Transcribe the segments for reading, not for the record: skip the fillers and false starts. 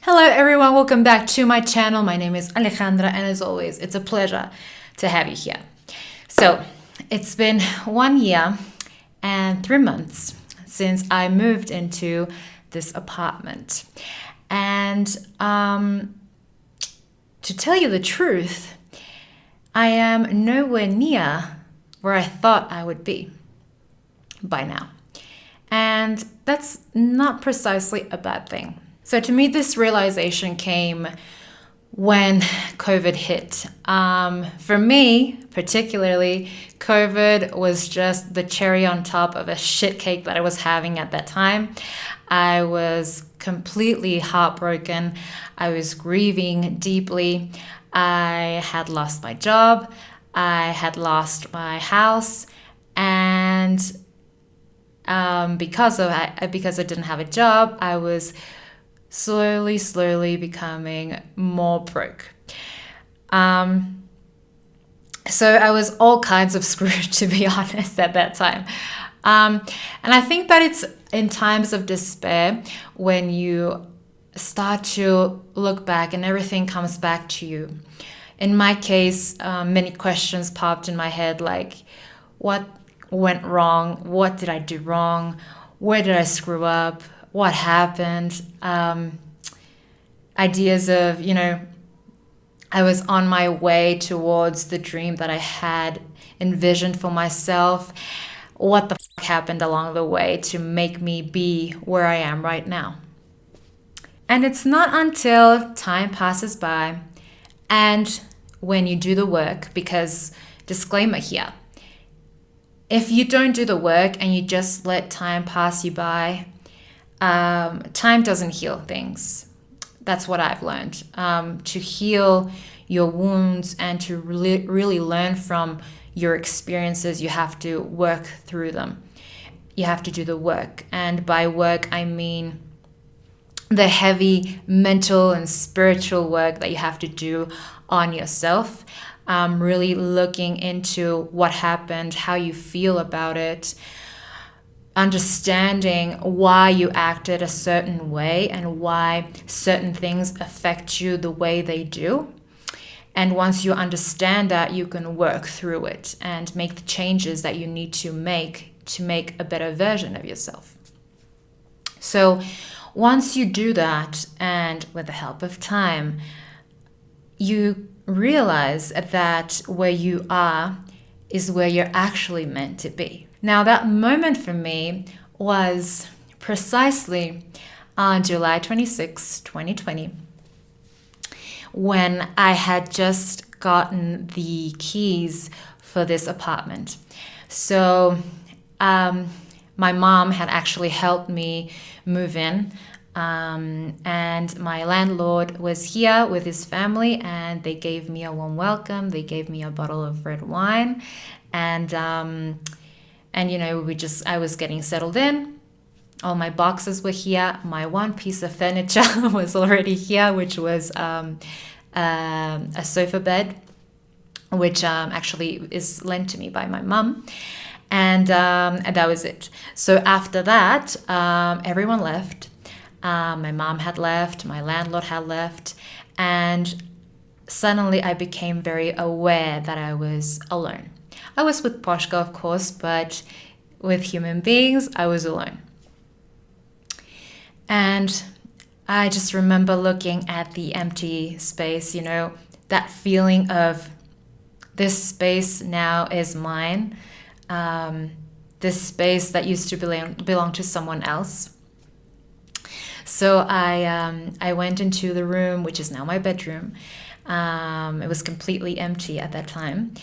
Hello everyone, welcome back to my channel. My name is Alejandra and as always, it's a pleasure to have you here. So, it's been 1 year and 3 months since I moved into this apartment. And to tell you the truth, I am nowhere near where I thought I would be by now. And that's not precisely a bad thing. So to me, this realization came when COVID hit. For me, particularly, COVID was just the cherry on top of a shit cake that I was having at that time. I was completely heartbroken. I was grieving deeply. I had lost my job. I had lost my house. And because I didn't have a job, I was slowly becoming more broke. So I was all kinds of screwed, to be honest, at that time. And I think that it's in times of despair when you start to look back and everything comes back to you. In my case, many questions popped in my head, like, what went wrong? What did I do wrong? Where did I screw up? What happened? Ideas of, I was on my way towards the dream that I had envisioned for myself. What the fuck happened along the way to make me be where I am right now? And it's not until time passes by and when you do the work, because disclaimer here, if you don't do the work and you just let time pass you by, time doesn't heal things. That's what I've learned. To heal your wounds and to really learn from your experiences, you have to work through them. You have to do the work. And by work, I mean the heavy mental and spiritual work that you have to do on yourself. Really looking into what happened, how you feel about it, understanding why you acted a certain way and why certain things affect you the way they do. And once you understand that, you can work through it and make the changes that you need to make a better version of yourself. So once you do that, and with the help of time, you realize that where you are is where you're actually meant to be. Now, that moment for me was precisely on July 26, 2020, when I had just gotten the keys for this apartment. So my mom had actually helped me move in. And my landlord was here with his family and they gave me a warm welcome. They gave me a bottle of red wine and I was getting settled in. All my boxes were here. My one piece of furniture was already here, which was a sofa bed, which actually is lent to me by my mum. And that was it. So after that, everyone left. My mom had left, my landlord had left, and suddenly I became very aware that I was alone. I was with Poshka, of course, but with human beings, I was alone. And I just remember looking at the empty space, that feeling of this space now is mine. This space that used to belong to someone else. So I went into the room, which is now my bedroom. It was completely empty at that time.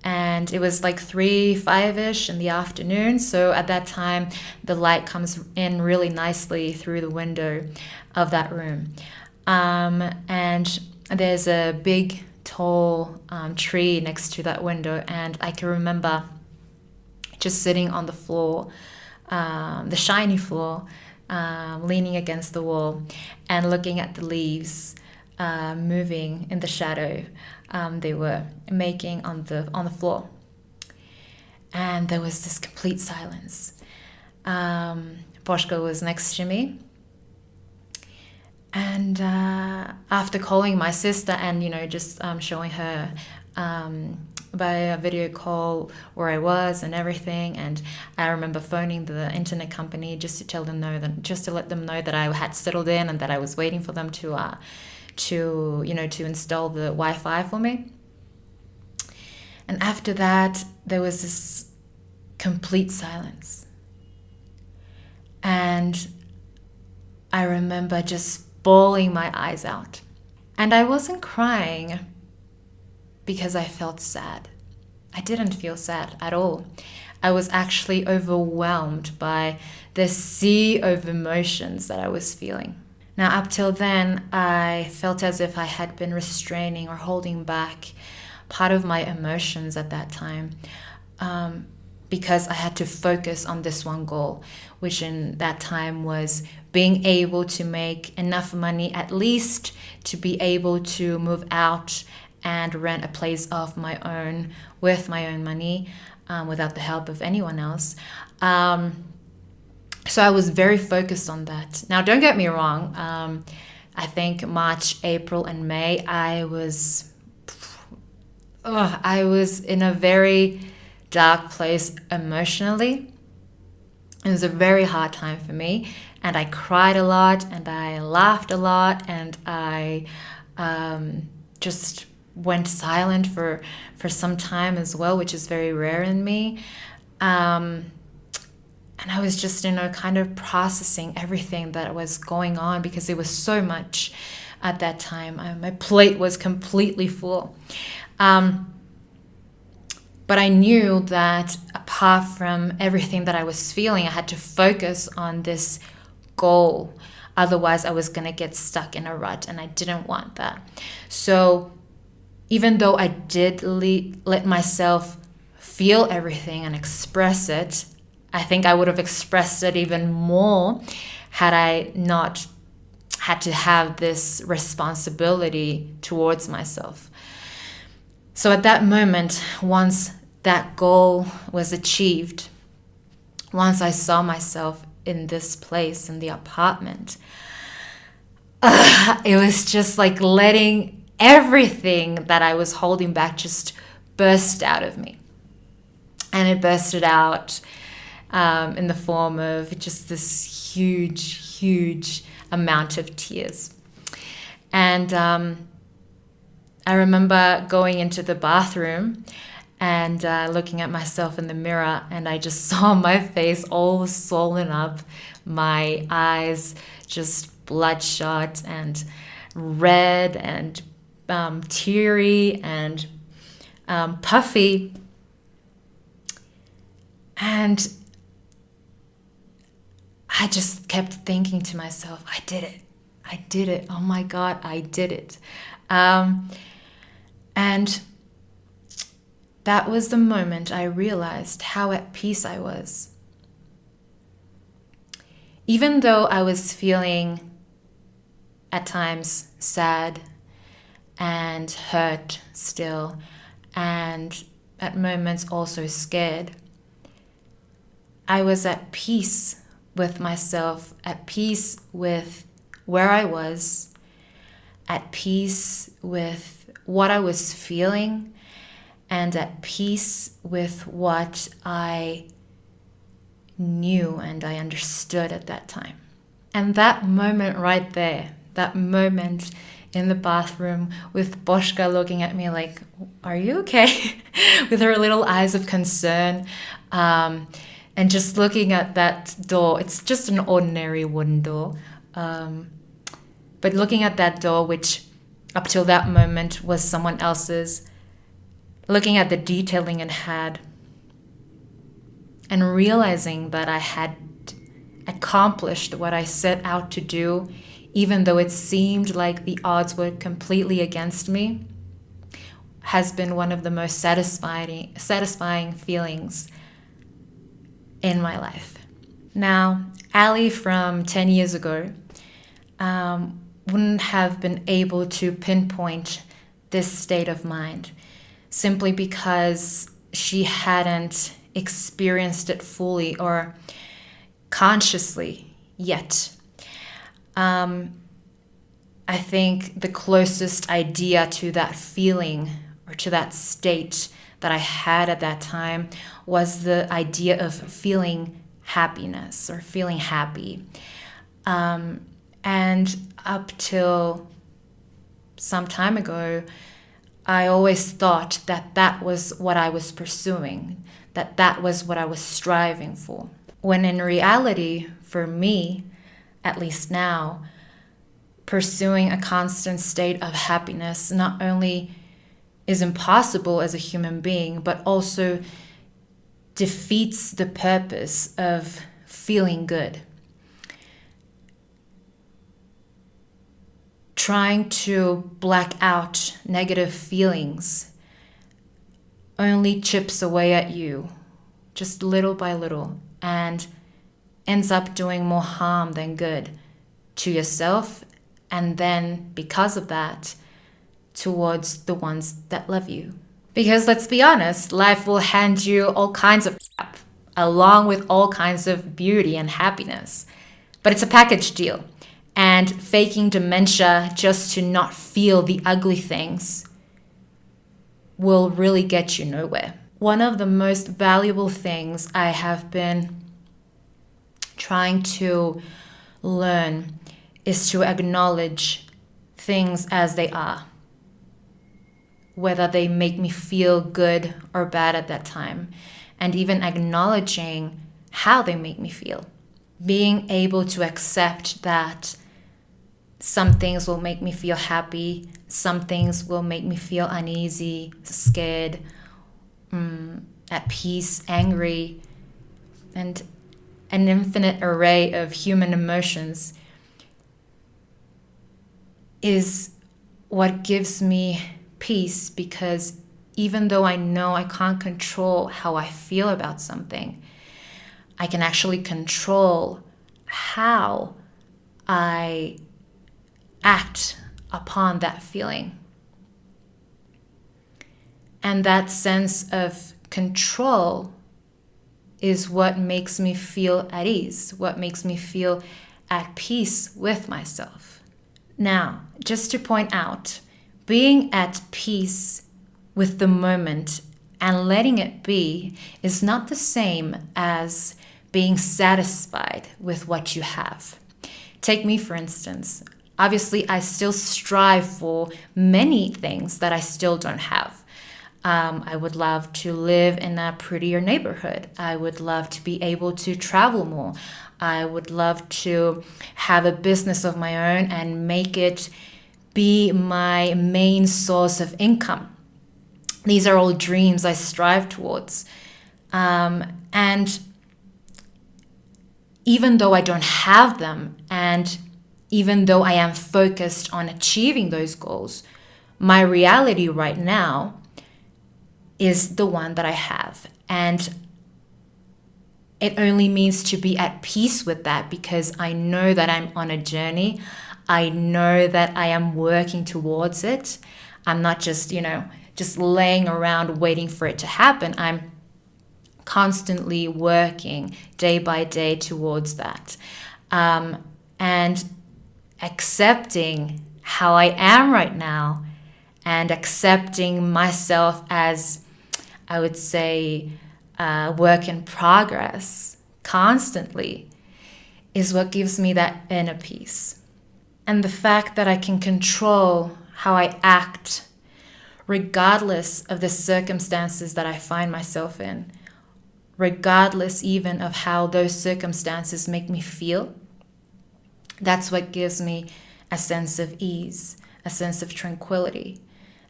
And it was like 5-ish in the afternoon. So at that time, the light comes in really nicely through the window of that room. And there's a big, tall tree next to that window. And I can remember just sitting on the floor, the shiny floor, leaning against the wall and looking at the leaves moving in the shadow they were making on the floor. And there was this complete silence. Poshka was next to me And after calling my sister and, just showing her by a video call where I was and everything, and I remember phoning the internet company just to let them know that I had settled in and that I was waiting for them to install the Wi-Fi for me. And after that, there was this complete silence. And I remember just bawling my eyes out. And I wasn't crying because I felt sad. I didn't feel sad at all. I was actually overwhelmed by the sea of emotions that I was feeling. Now, up till then, I felt as if I had been restraining or holding back part of my emotions at that time, because I had to focus on this one goal, which in that time was being able to make enough money at least to be able to move out and rent a place of my own with my own money, without the help of anyone else. So I was very focused on that. Now, don't get me wrong. I think March, April, and May, I was in a very dark place emotionally. It was a very hard time for me, and I cried a lot, and I laughed a lot, and I just went silent for some time as well, which is very rare in me. And I was just, kind of processing everything that was going on because it was so much at that time. My plate was completely full. But I knew that apart from everything that I was feeling, I had to focus on this goal. Otherwise, I was going to get stuck in a rut, and I didn't want that. So even though I did let myself feel everything and express it, I think I would have expressed it even more had I not had to have this responsibility towards myself. So at that moment, once that goal was achieved, once I saw myself in this place, in the apartment, it was just like letting everything that I was holding back just burst out of me. And it bursted out in the form of just this huge, huge amount of tears. And I remember going into the bathroom and looking at myself in the mirror, and I just saw my face all swollen up, my eyes just bloodshot and red and teary and puffy. And I just kept thinking to myself, I did it. Oh my God, I did it. And that was the moment I realized how at peace I was. Even though I was feeling at times sad and hurt still, and at moments also scared, I was at peace with myself, at peace with where I was, at peace with what I was feeling, and at peace with what I knew and I understood at that time. And that moment right there, that moment in the bathroom with Boschka looking at me like, are you okay? With her little eyes of concern, and just looking at that door. It's just an ordinary wooden door. But looking at that door, which up till that moment was someone else's, looking at the detailing it had, and realizing that I had accomplished what I set out to do, even though it seemed like the odds were completely against me, has been one of the most satisfying feelings in my life. Now, Ali from 10 years ago wouldn't have been able to pinpoint this state of mind simply because she hadn't experienced it fully or consciously yet. I think the closest idea to that feeling or to that state that I had at that time was the idea of feeling happiness or feeling happy. And up till some time ago, I always thought that that was what I was pursuing, that that was what I was striving for. When in reality, for me, at least now, pursuing a constant state of happiness not only is impossible as a human being, but also defeats the purpose of feeling good. Trying to black out negative feelings only chips away at you, just little by little, and ends up doing more harm than good to yourself, and then because of that, towards the ones that love you. Because let's be honest, life will hand you all kinds of crap, along with all kinds of beauty and happiness. But it's a package deal. And faking dementia just to not feel the ugly things will really get you nowhere. One of the most valuable things I have been trying to learn is to acknowledge things as they are, whether they make me feel good or bad at that time, and even acknowledging how they make me feel. Being able to accept that some things will make me feel happy, some things will make me feel uneasy, scared, at peace, angry, and an infinite array of human emotions is what gives me peace, because even though I know I can't control how I feel about something, I can actually control how I act upon that feeling. And that sense of control is what makes me feel at ease, what makes me feel at peace with myself. Now, just to point out, being at peace with the moment and letting it be is not the same as being satisfied with what you have. Take me, for instance. Obviously, I still strive for many things that I still don't have. I would love to live in a prettier neighborhood. I would love to be able to travel more. I would love to have a business of my own and make it be my main source of income. These are all dreams I strive towards. And even though I don't have them, and even though I am focused on achieving those goals, my reality right now is the one that I have. And it only means to be at peace with that, because I know that I'm on a journey. I know that I am working towards it. I'm not just laying around waiting for it to happen. I'm constantly working day by day towards that. And accepting how I am right now, and accepting myself as, I would say, work in progress constantly, is what gives me that inner peace. And the fact that I can control how I act regardless of the circumstances that I find myself in, regardless even of how those circumstances make me feel, that's what gives me a sense of ease, a sense of tranquility,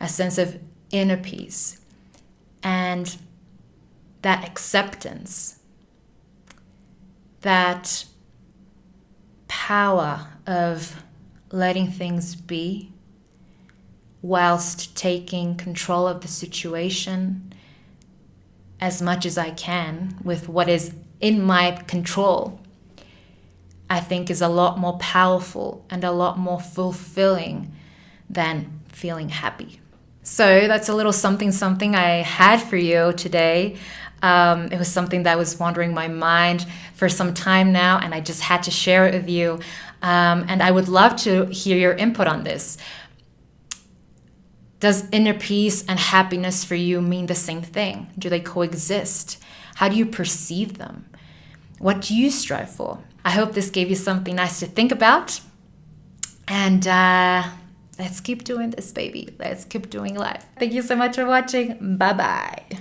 a sense of inner peace. And that acceptance, that power of letting things be whilst taking control of the situation as much as I can with what is in my control, I think is a lot more powerful and a lot more fulfilling than feeling happy. So that's a little something I had for you today. It was something that was wandering my mind for some time now, and I just had to share it with you. And I would love to hear your input on this. Does inner peace and happiness for you mean the same thing? Do they coexist? How do you perceive them? What do you strive for? I hope this gave you something nice to think about. And let's keep doing this, baby. Let's keep doing life. Thank you so much for watching. Bye-bye.